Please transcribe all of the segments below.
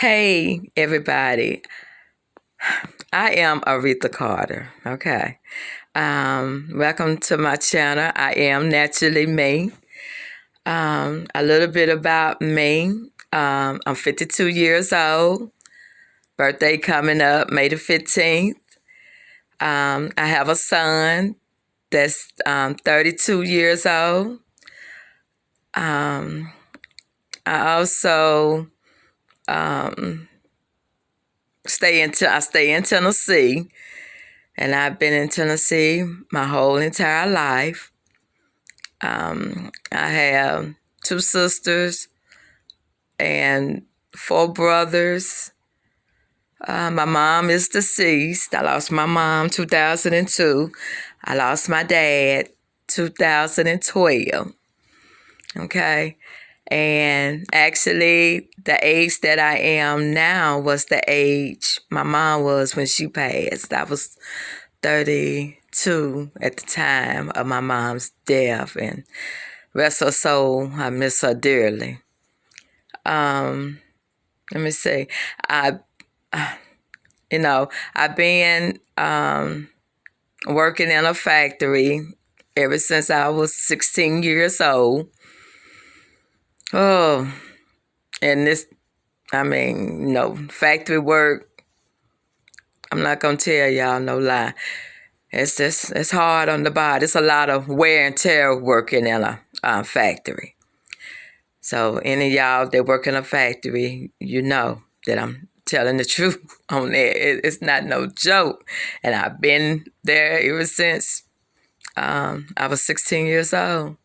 Hey, everybody. I am Aretha Carter. Okay. Welcome to my channel. I am Naturally Me. A little bit about me. I'm 52 years old. Birthday coming up May the 15th. I have a son that's 32 years old. Um, I also I stay in Tennessee. And I've been in Tennessee my whole entire life. I have two sisters and four brothers. My mom is deceased. I lost my mom 2002. I lost my dad 2012. Okay. And actually, the age that I am now was the age my mom was when she passed. I was 32 at the time of my mom's death, and rest her soul, I miss her dearly. Let me see. I, I've been working in a factory ever since I was 16 years old. Oh, and factory work, I'm not going to tell y'all no lie. It's hard on the body. It's a lot of wear and tear working in a factory. So any of y'all that work in a factory, you know that I'm telling the truth on there. It's not no joke. And I've been there ever since I was 16 years old.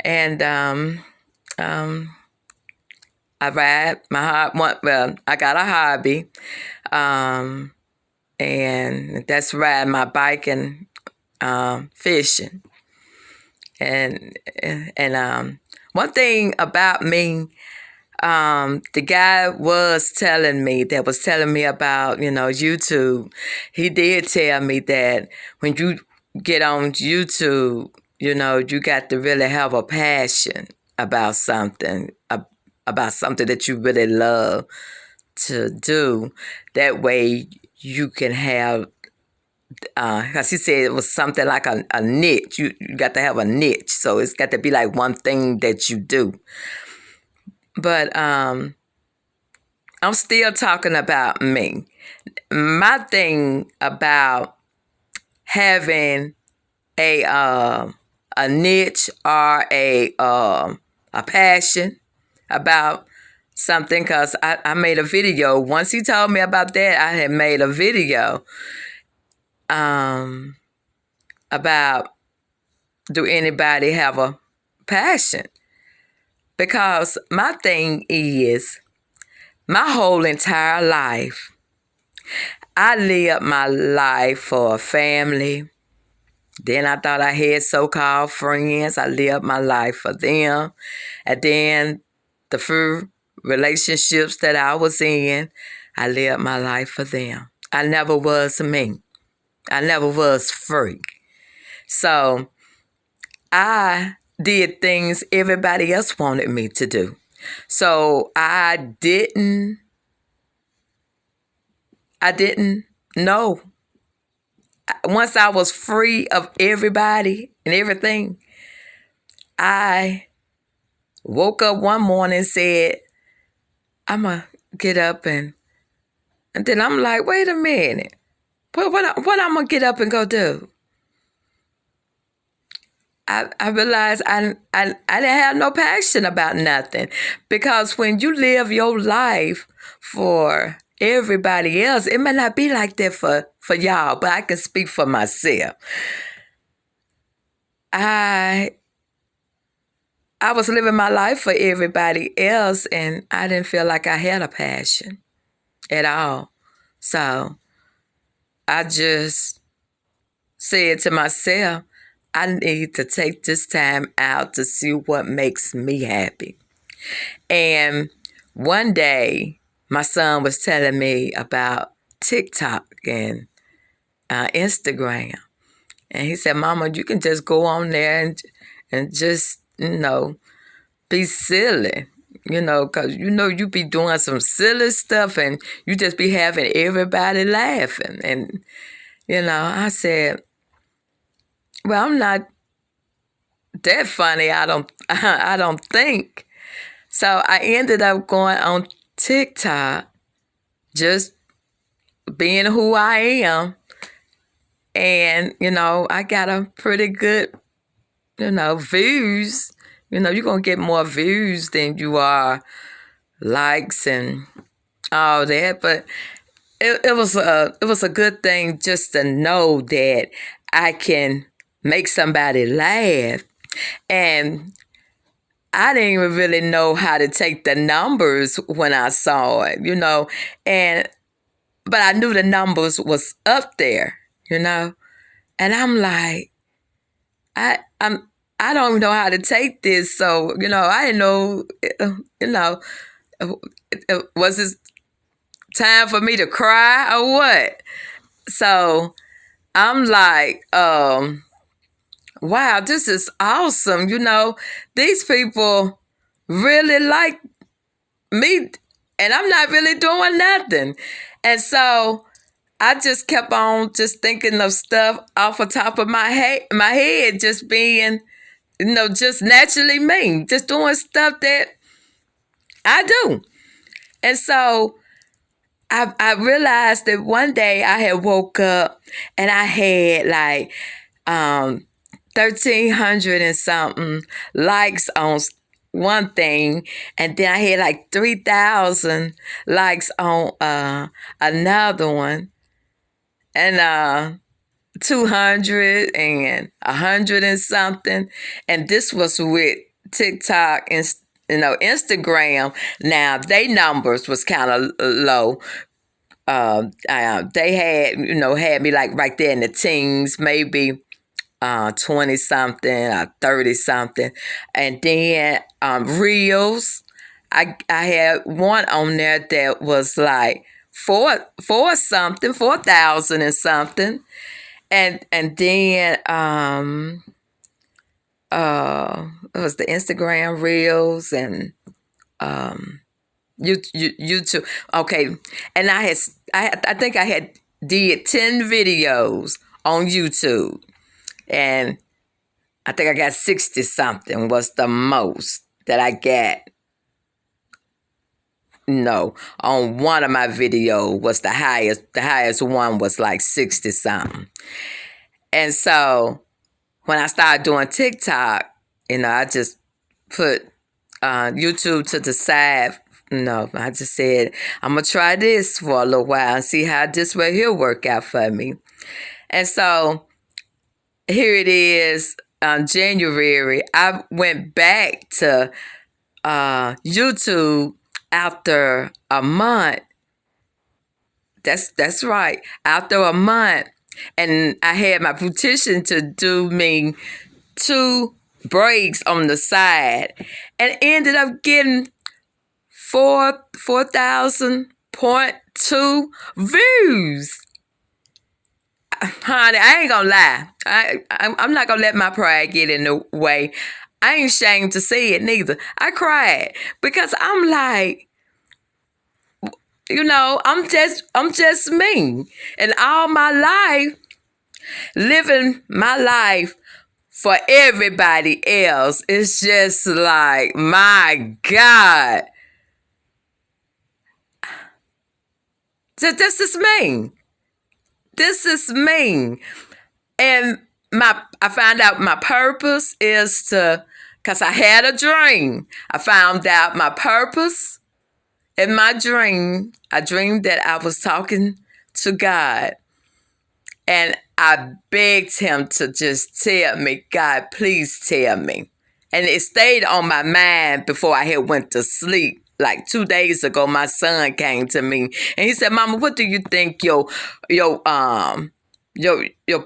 And I ride I got a hobby. And that's riding my bike and fishing. And one thing about me, the guy was telling me about, YouTube. He did tell me that when you get on YouTube, you got to really have a passion about something, about something that you really love to do. That way you can have, because he said it was something like a niche. You got to have a niche. So it's got to be like one thing that you do. But I'm still talking about me. My thing about having a niche or a passion about something, because I made a video. Once he told me about that, I had made a video about, do anybody have a passion? Because my thing is, my whole entire life, I lived my life for a family. Then I thought I had so-called friends. I lived my life for them. And then the few relationships that I was in, I lived my life for them. I never was me. I never was free. So I did things everybody else wanted me to do. So I didn't know. Once I was free of everybody and everything, I woke up one morning and said, I'm going to get up and then I'm like, wait a minute. What I'm going to get up and go do? I realized I didn't have no passion about nothing, because when you live your life for everybody else, it may not be like that for y'all, but I can speak for myself. I was living my life for everybody else, and I didn't feel like I had a passion at all. So I just said to myself, I need to take this time out to see what makes me happy. And one day, my son was telling me about TikTok and Instagram. And he said, Mama, you can just go on there and just, be silly. because you be doing some silly stuff and you just be having everybody laughing. And, I said, well, I'm not that funny, I don't think. So I ended up going on TikTok, just being who I am. And, I got a pretty good, views. You're going to get more views than you are likes and all that. But it was a good thing just to know that I can make somebody laugh. And I didn't even really know how to take the numbers when I saw it, and but I knew the numbers was up there, and I'm like, I I'm I don't even know how to take this, so I didn't know, you know, was this time for me to cry or what? So I'm like, wow, this is awesome. These people really like me and I'm not really doing nothing. And so I just kept on just thinking of stuff off the top of my head, just being, just naturally me, just doing stuff that I do. And so I realized that one day I had woke up and I had like 1,300 and something likes on one thing, and then I had like 3,000 likes on another one, and 200 and 100 and something, and this was with TikTok and Instagram. Now they numbers was kind of low. They had me like right there in the teens, maybe 20 something or 30 something. And then Reels, I had one on there that was like four something, 4,000 and something. And then it was the Instagram Reels and YouTube. Okay. And I think I had did 10 videos on YouTube. And I think I got 60 something was the most that I got. No, on one of my videos was the highest. The highest one was like 60 something. And so when I started doing TikTok, I just put YouTube to the side. I just said, I'm going to try this for a little while and see how this right here work out for me. And so here it is, January. I went back to YouTube after a month. That's right. After a month, and I had my beautician to do me 2 breaks on the side, and ended up getting 4,000.2 views. Honey, I ain't gonna lie. I'm not gonna let my pride get in the way. I ain't ashamed to say it neither. I cried because I'm like, I'm just me. And all my life, living my life for everybody else, it's just like, my God. This is me. This is me. And I found out my purpose is because I had a dream. I found out my purpose in my dream. I dreamed that I was talking to God. And I begged him to just tell me, God, please tell me. And it stayed on my mind before I had went to sleep. Like 2 days ago, my son came to me and he said, Mama, what do you think your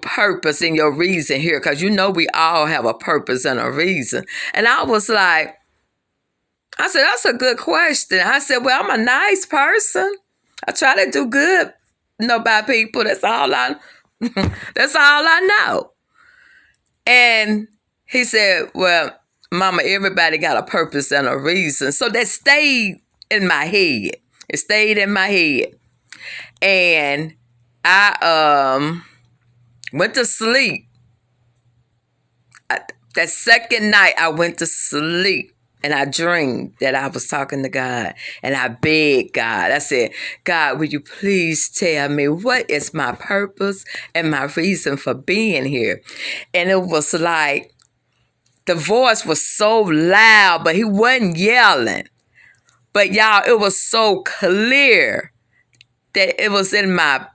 purpose and your reason here? Because we all have a purpose and a reason. And I was like, I said, that's a good question. I said, well, I'm a nice person. I try to do good, by people. That's all I know. And he said, well, Mama, everybody got a purpose and a reason. So that stayed in my head. It stayed in my head. And I went to sleep. That second night I went to sleep. And I dreamed that I was talking to God. And I begged God. I said, God, will you please tell me what is my purpose and my reason for being here? And it was like, the voice was so loud, but he wasn't yelling. But y'all, it was so clear that it was in my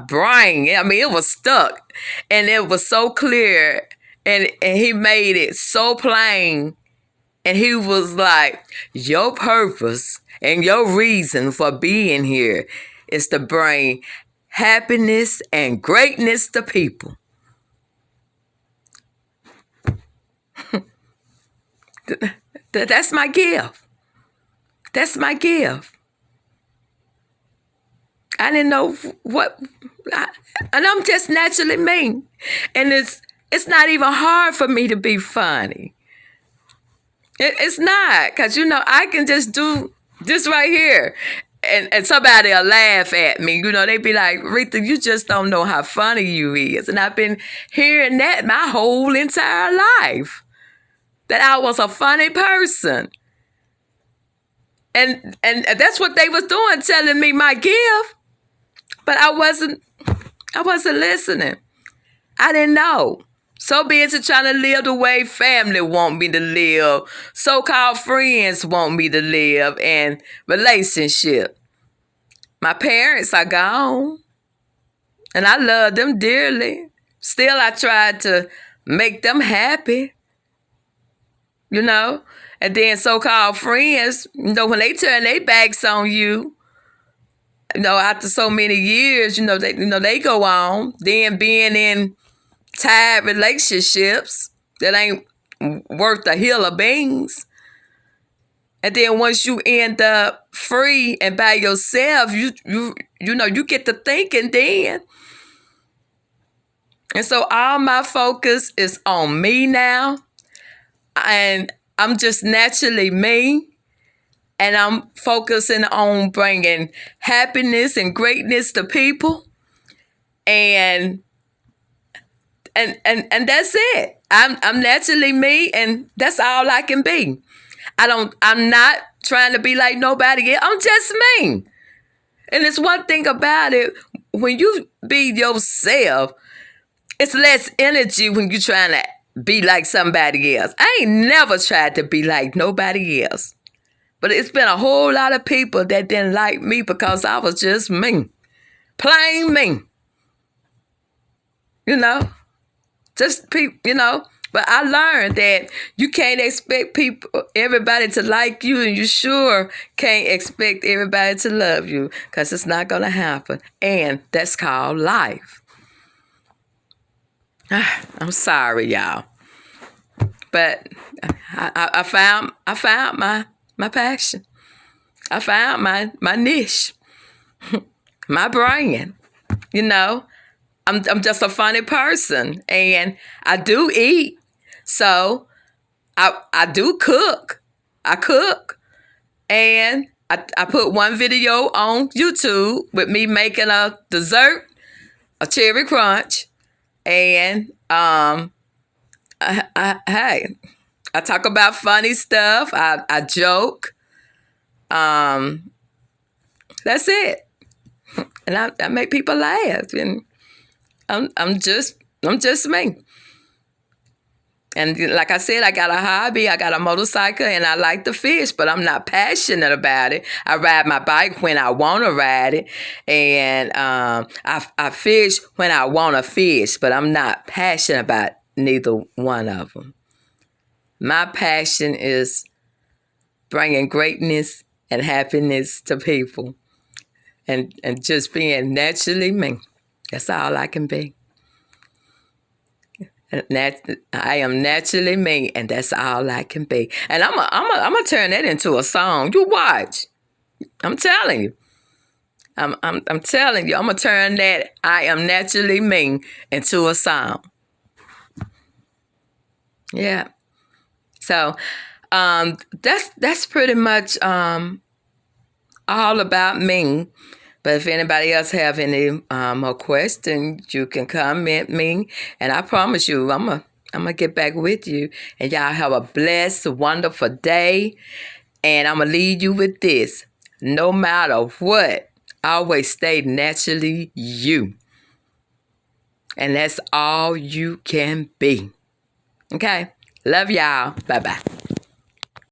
brain. I mean, it was stuck. And it was so clear. And he made it so plain. And he was like, your purpose and your reason for being here is to bring happiness and greatness to people. That's my gift. That's my gift. I didn't know and I'm just naturally mean. And it's not even hard for me to be funny. It's not, because, I can just do this right here. And somebody will laugh at me. They be like, Rita, you just don't know how funny you is. And I've been hearing that my whole entire life, that I was a funny person. And that's what they was doing, telling me my gift. But I wasn't listening. I didn't know. So busy trying to live the way family want me to live, so-called friends want me to live, and relationship. My parents are gone, and I love them dearly. Still, I tried to make them happy, And then so-called friends, when they turn their backs on you, after so many years, they go on. Then being in tied relationships that ain't worth a hill of beans. And then once you end up free and by yourself, you get to thinking then. And so all my focus is on me now. And I'm just naturally me. And I'm focusing on bringing happiness and greatness to people. And that's it. I'm naturally me, and that's all I can be. I'm not trying to be like nobody else. I'm just me. And it's one thing about it, when you be yourself, it's less energy when you're trying to be like somebody else. I ain't never tried to be like nobody else. But it's been a whole lot of people that didn't like me because I was just me. Plain me. Just people, but I learned that you can't expect everybody to like you, and you sure can't expect everybody to love you, because it's not going to happen. And that's called life. I'm sorry, y'all. But I found my passion. I found my niche, my brand, I'm just a funny person, and I do eat. So I do cook. I cook. And I put one video on YouTube with me making a dessert, a cherry crunch. And I talk about funny stuff. I joke. That's it. And I make people laugh. And I'm just me. And like I said, I got a hobby, I got a motorcycle, and I like to fish, but I'm not passionate about it. I ride my bike when I want to ride it, and I fish when I want to fish, but I'm not passionate about neither one of them. My passion is bringing greatness and happiness to people, and just being naturally me. That's all I can be. I am naturally me, and that's all I can be. And I'm gonna turn that into a song. You watch. I'm telling you. I'm telling you. I'm gonna turn that I am naturally me into a song. Yeah. So that's pretty much all about me. But if anybody else have any more questions, you can comment me, and I promise you, I'm gonna get back with you. And y'all have a blessed, wonderful day. And I'm gonna leave you with this: no matter what, always stay naturally you, and that's all you can be. Okay, love y'all. Bye bye.